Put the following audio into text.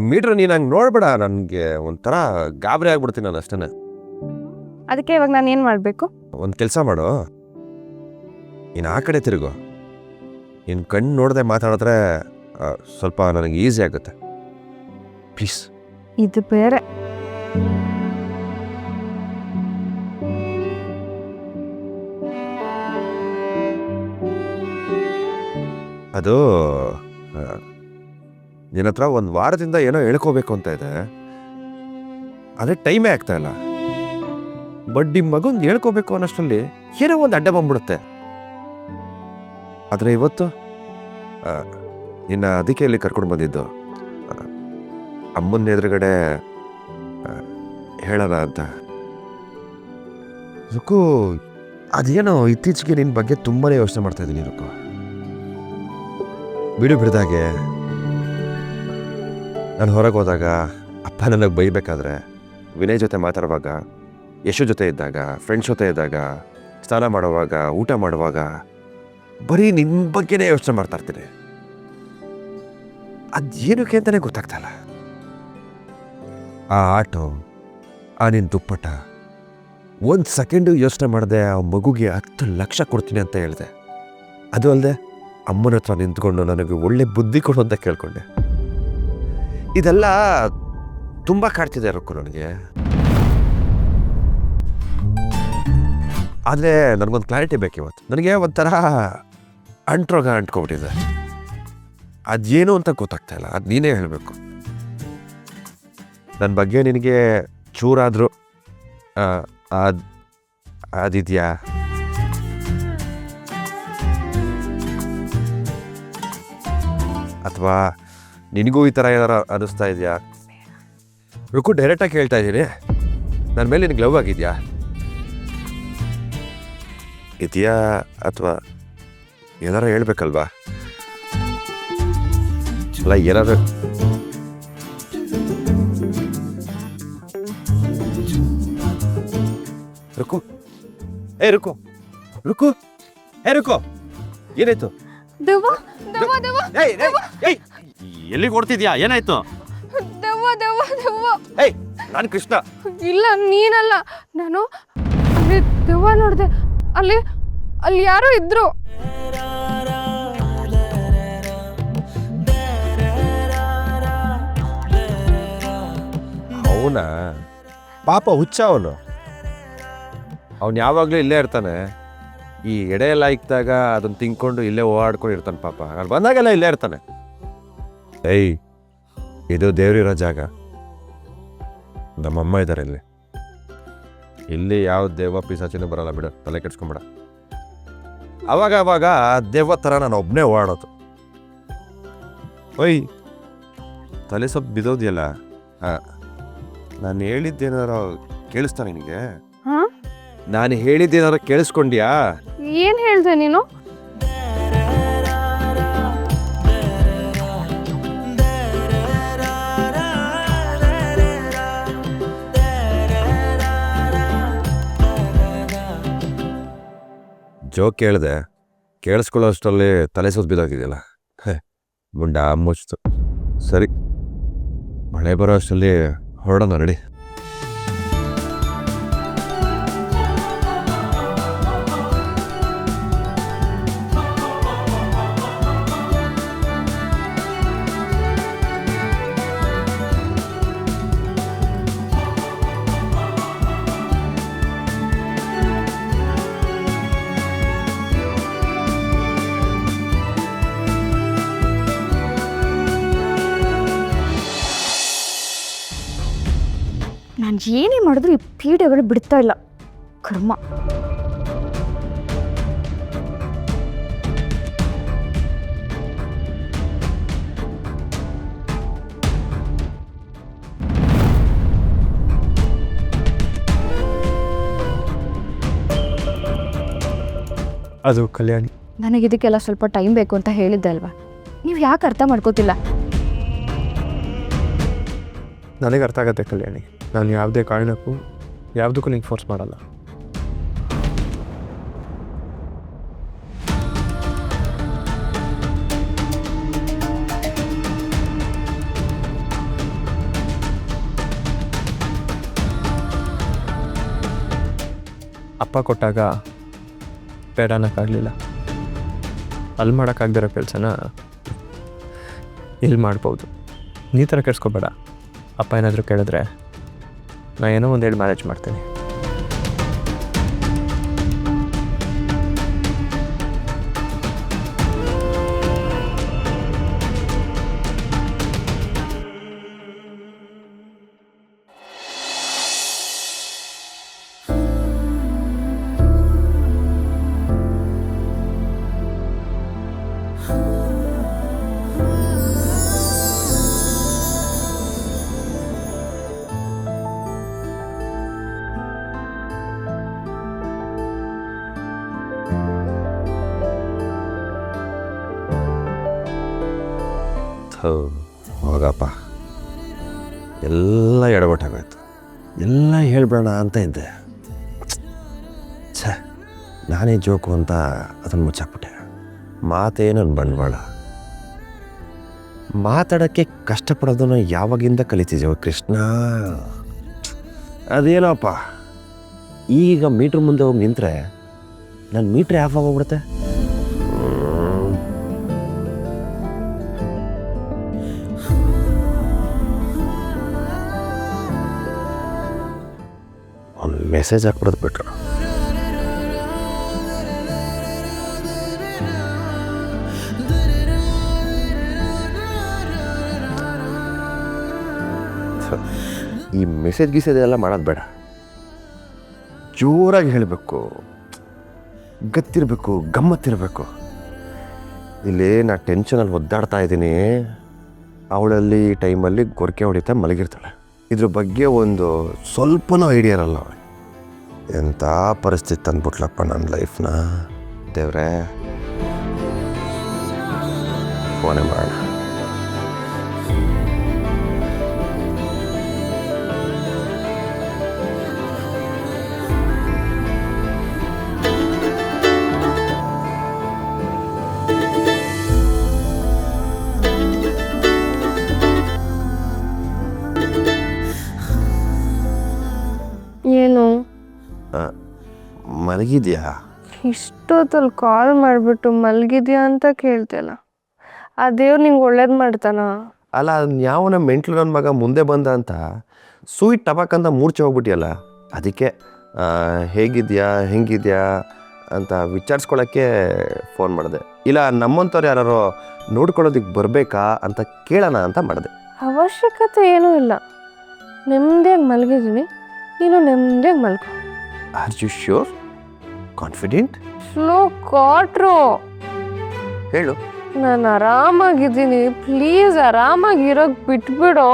Metre ನೀನು ಹಂಗೆ ನೋಡ್ಬೇಡ, ನನಗೆ ಒಂಥರ ಗಾಬರಿ ಆಗ್ಬಿಡ್ತೀನಿ ನಾನು ಅಷ್ಟೇ. ಅದಕ್ಕೆ ಇವಾಗ ನಾನು ಏನು ಮಾಡಬೇಕು? ಒಂದು ಕೆಲಸ ಮಾಡು, ನೀನು ಆ ಕಡೆ ತಿರುಗು. ನಿನ್ನ ಕಣ್ಣು ನೋಡದೆ ಮಾತಾಡಿದ್ರೆ ಸ್ವಲ್ಪ ನನಗೆ ಈಸಿ ಆಗುತ್ತೆ, ಪ್ಲೀಸ್. ಇದು ಬೇರೆ. ಅದು ನಿನ್ನ ಹತ್ರ ಒಂದು ವಾರದಿಂದ ಏನೋ ಹೇಳ್ಕೋಬೇಕು ಅಂತ ಇದೆ, ಅದೇ ಟೈಮೇ ಆಗ್ತಾ ಇಲ್ಲ. ಬಟ್ ನಿಮ್ಮ ಮಗಂದು ಹೇಳ್ಕೋಬೇಕು ಅನ್ನೋಷ್ಟರಲ್ಲಿ ಏನೋ ಒಂದು ಅಡ್ಡ ಬಂದ್ಬಿಡುತ್ತೆ. ಆದರೆ ಇವತ್ತು ನಿನ್ನ ಅದಕ್ಕೆ ಇಲ್ಲಿ ಕರ್ಕೊಂಡು ಬಂದಿದ್ದು, ಅಮ್ಮನ ಎದುರುಗಡೆ ಹೇಳೋಣ ಅಂತ. ರುಕು, ಅದೇನೋ ಇತ್ತೀಚೆಗೆ ನಿನ್ನ ಬಗ್ಗೆ ತುಂಬಾ ಯೋಚನೆ ಮಾಡ್ತಾ ಇದ್ದೀನಿ ರುಕು. ಬಿಡದಾಗೆ ನಾನು ಹೊರಗೆ ಹೋದಾಗ ಅಪ್ಪ ನನಗೆ ಬೈಬೇಕಾದ್ರೆ, ವಿನಯ್ ಜೊತೆ ಮಾತಾಡುವಾಗ, ಯಶು ಜೊತೆ ಇದ್ದಾಗ, ಫ್ರೆಂಡ್ಸ್ ಜೊತೆ ಇದ್ದಾಗ, ಸ್ನಾನ ಮಾಡುವಾಗ, ಊಟ ಮಾಡುವಾಗ ಬರೀ ನಿಮ್ಮ ಬಗ್ಗೆನೇ ಯೋಚನೆ ಮಾಡ್ತಾ ಇರ್ತೀನಿ. ಅದೇನಕ್ಕೆ ಅಂತಲೇ ಗೊತ್ತಾಗ್ತಾಯಿಲ್ಲ. ಆ ಆಟೋ, ಆ ನಿನ್ನ ದುಪ್ಪಟ, ಒಂದು ಸೆಕೆಂಡು ಯೋಚನೆ ಮಾಡಿದೆ ಆ ಮಗುಗೆ 10 ಲಕ್ಷ ಕೊಡ್ತೀನಿ ಅಂತ ಹೇಳಿದೆ. ಅದು ಅಲ್ಲದೆ ಅಮ್ಮನ ಹತ್ರ ನಿಂತ್ಕೊಂಡು ನನಗೆ ಒಳ್ಳೆ ಬುದ್ಧಿ ಕೊಡು ಅಂತ ಕೇಳ್ಕೊಂಡೆ. ಇದೆಲ್ಲ ತುಂಬ ಕಾಡ್ತಿದೆ ರುಕ್ಕು ನನಗೆ. ಆದರೆ ನನಗೊಂದು ಕ್ಲಾರಿಟಿ ಬೇಕು ಇವತ್ತು. ನನಗೆ ಒಂಥರ ಅಂಟ್ರೋಗ ಅಂಟ್ಕೊಬಿಟ್ಟಿದೆ. ಅದೇನು ಅಂತ ಗೊತ್ತಾಗ್ತಾ ಇಲ್ಲ, ಅದು ನೀನೇ ಹೇಳಬೇಕು. ನನ್ನ ಬಗ್ಗೆ ನಿನಗೆ ಚೂರಾದರೂ ಅದಿದೆಯಾ? ಅಥವಾ ನಿನಗೂ ಈ ಥರ ಏನಾರು ಅನ್ನಿಸ್ತಾ ಇದೆಯಾ? ರುಕು, ಡೈರೆಕ್ಟಾಗಿ ಹೇಳ್ತಾ ಇದ್ದೀನಿ, ನನ್ನ ಮೇಲೆ ನಿನಗೆ ಲವ್ ಆಗಿದೆಯಾ? ಇದೆಯಾ ಅಥವಾ ಏನಾರು ಹೇಳ್ಬೇಕಲ್ವಾ? ಅಲ್ಲ, ಏನಾದ್ರು ರುಕು. ರುಕು ರುಕು ರುಕು, ಏನಾಯ್ತು? ದೆವ್ವ ದೆವ್ವ ದೆವ್ವ ಎಲ್ಲಿಗೆ ಓಡ್ತಿದ್ಯಾ? ಏನಾಯ್ತು? ದೆವ್ವ ದೆವ್ವ ದೆವ್ವ. ನಾನು ಕೃಷ್ಣ. ಇಲ್ಲ, ನೀನಲ್ಲ. ನಾನು ಅಲ್ಲಿ ದೆವ್ವ ನೋಡಿದೆ. ಅಲ್ಲಿ ಅಲ್ಲಿ ಯಾರೋ ಇದ್ರು. ಅವನ ಪಾಪ ಹುಚ್ಚ ಅವನು. ಅವನು ಯಾವಾಗಲೂ ಇಲ್ಲೇ ಇರ್ತಾನೆ. ಈ ಎಡೆ ಎಲ್ಲ ಇಕ್ಕಿದಾಗ ಅದನ್ನು ತಿನ್ಕೊಂಡು ಇಲ್ಲೇ ಓಡಾಡ್ಕೊಂಡು ಇರ್ತಾನೆ ಪಾಪ. ನಾನು ಬಂದಾಗೆಲ್ಲ ಇಲ್ಲೇ ಇರ್ತಾನೆ. ಇದು ದೇವ್ರಿರೋ ಜಾಗ. ನಮ್ಮಮ್ಮ ಇದ್ದಾರೆ ಇಲ್ಲಿ. ಇಲ್ಲಿ ಯಾವ ದೆವ್ವ ಪಿಸಾಚಿನೂ ಬರಲ್ಲ, ಬಿಡು, ತಲೆ ಕೆಡ್ಸ್ಕೊಂಬೇಡ. ಅವಾಗ ಅವಾಗ ದೆವ್ವ ಥರ ನಾನು ಒಬ್ಬನೇ ಓಡಾಡೋದು. ತಲೆ ಸ್ವಲ್ಪ ಬಿದೋದಿಯಲ್ಲ. ನಾನು ಹೇಳಿದ್ದೇನಾರು ಕೇಳಿಸ್ತಾ ನಿನಗೆ? ನಾನು ಹೇಳಿದ್ದೇನಾರು ಕೇಳಿಸ್ಕೊಂಡ್ಯಾ? ಏನು ಹೇಳ್ದೆ ನೀನು? ಜೋಕ್ ಕೇಳಿದೆ, ಕೇಳಿಸ್ಕೊಳ್ಳೋ ಅಷ್ಟರಲ್ಲಿ ತಲೆ ಸುತ್ತ ಬಿದ್ದೋಗಿದೆಯಲ್ಲ. ಮುಂಡ ಮುಚ್ತು. ಸರಿ, ಮಳೆ ಬರೋ ಅಷ್ಟರಲ್ಲಿ ಹೊರಡೋಣ, ನಡಿ. ನಾನು ಏನೇ ಮಾಡಿದ್ರು ಈ ಪೀಡೆಗಳು ಬಿಡ್ತಾ ಇಲ್ಲ. ಕರ್ಮ. ಅದು ಕಲ್ಯಾಣಿ. ನನಗಿದಕ್ಕೆಲ್ಲ ಸ್ವಲ್ಪ ಟೈಮ್ ಬೇಕು ಅಂತ ಹೇಳಿದ್ದೆ ಅಲ್ವಾ? ನೀವು ಯಾಕೆ ಅರ್ಥ ಮಾಡ್ಕೋತಿಲ್ಲ? ನನಗೆ ಅರ್ಥ ಆಗತ್ತೆ ಕಲ್ಯಾಣಿ. ನಾನು ಯಾವುದೇ ಕಾರಣಕ್ಕೂ ಯಾವುದಕ್ಕೂ ನಿಂಗೆ ಫೋರ್ಸ್ ಮಾಡಲ್ಲ. ಅಪ್ಪ ಕೊಟ್ಟಾಗ ಬೇಡ ಅನ್ನೋಕ್ಕಾಗಲಿಲ್ಲ. ಅಲ್ಲಿ ಮಾಡೋಕ್ಕಾಗ್ದಿರೋ ಕೆಲಸನ ಇಲ್ಲಿ ಮಾಡ್ಬೋದು. ನೀ ಥರ ಕೆಡ್ಸ್ಕೊಬೇಡ. ಅಪ್ಪ ಏನಾದರೂ ಕೇಳಿದ್ರೆ ನಾ ಏನೋ ಒಂದು ಹೇಳಿ ಮ್ಯಾನೇಜ್ ಮಾಡ್ತೀನಿ. ಹೋಗಪ್ಪ, ಎಲ್ಲ ಎಡವಟ್ಟಾಗೋಯ್ತು. ಎಲ್ಲ ಹೇಳ್ಬೇಡ ಅಂತ ಇದ್ದೆ. ಛ, ನಾನೇ ಜೋಕು ಅಂತ ಅದನ್ನು ಮುಚ್ಚಾಕ್ಬಿಟ್ಟೆ. ಮಾತೇ ನನ್ನ ಬಂಡವಾಳ. ಮಾತಾಡೋಕ್ಕೆ ಕಷ್ಟಪಡೋದನ್ನು ಯಾವಾಗಿಂದ ಕಲಿತಿದ್ದೇವೆ ಕೃಷ್ಣ. ಅದೇನೋಪ್ಪ, ಈಗ ಮೀಟ್ರ್ ಮುಂದೆ ಹೋಗಿ ನಿಂತರೆ ನನ್ನ ಮೀಟ್ರ್ ಆಫ್ ಆಗೋಗ್ಬಿಡುತ್ತೆ. ಒಂದು ಮೆಸೇಜ್ ಹಾಕ್ಬಿಡೋದು ಬಿಟ್ರು. ಈ ಮೆಸೇಜ್ ಗೀಸೇಜ್ ಎಲ್ಲ ಮಾಡೋದು ಬೇಡ. ಜೋರಾಗಿ ಹೇಳಬೇಕು, ಗತ್ತಿರಬೇಕು, ಗಮ್ಮತ್ತಿರಬೇಕು. ಇಲ್ಲಿ ನಾ ಟೆನ್ಷನಲ್ಲಿ ಒದ್ದಾಡ್ತಾ ಇದ್ದೀನಿ. ಅವಳಲ್ಲಿ ಈ ಟೈಮಲ್ಲಿ ಗೊರಕೆ ಹೊಡಿತಾ ಮಲಗಿರ್ತಾಳೆ. ಇದ್ರ ಬಗ್ಗೆ ಒಂದು ಸ್ವಲ್ಪನೂ ಐಡಿಯಾ ಇರಲ್ಲ ಅವಳು. ಎಂಥ ಪರಿಸ್ಥಿತಿ ತಂದ್ಬಿಟ್ಲಪ್ಪ ನನ್ನ ಲೈಫ್ನ. ದೇವ್ರೆ, ಫೋನೇ ಮಾಡೋಣ. ಏನು ಮಲಗಿದ್ಯಾ? ಇಷ್ಟೊತ್ತಲ್ಲಿ ಕಾಲ್ ಮಾಡಿಬಿಟ್ಟು ಮಲಗಿದ್ಯಾ ಅಂತ ಕೇಳ್ತಿಲ್ಲ. ಆ ದೇವ್ರು ನಿಂಗೆ ಒಳ್ಳೇದು ಮಾಡ್ತಾನ? ಅಲ್ಲ, ಅದನ್ನ ಯಾವನ ಮೆಂಟ್ಲು ನನ್ನ ಮಗ ಮುಂದೆ ಬಂದ ಅಂತ ಸ್ವೀಟ್ ಟಬಾಕ್ ಅಂತ ಮೂರ್ಛೆ ಹೋಗ್ಬಿಟ್ಟಿಯಲ್ಲ. ಅದಕ್ಕೆ ಹೇಗಿದ್ಯಾ ಹೆಂಗಿದ್ಯಾ ಅಂತ ವಿಚಾರಿಸ್ಕೊಳ್ಳೋಕ್ಕೆ ಫೋನ್ ಮಾಡಿದೆ. ಇಲ್ಲ ನಮ್ಮಂಥವ್ರು ಯಾರು ನೋಡ್ಕೊಳ್ಳೋದಕ್ಕೆ ಬರಬೇಕಾ ಅಂತ ಕೇಳೋಣ ಅಂತ ಮಾಡಿದೆ. ಅವಶ್ಯಕತೆ ಏನೂ ಇಲ್ಲ. ನೆಮ್ಮದಿಯಾಗಿ ಮಲಗಿದ್ದೀನಿ, ನೀನು ನೆಮ್ಮದಿಯಾಗಿ ಮಲ್ಕೊ. Are you sure? Confident? Slow ಕಾಟ್ರು. ಹೇಳು. ನಾನು ಆರಾಮಾಗಿದ್ದೀನಿ, ಪ್ಲೀಸ್ ಆರಾಮಾಗಿರೋಕ್ಕೆ ಬಿಟ್ಬಿಡು.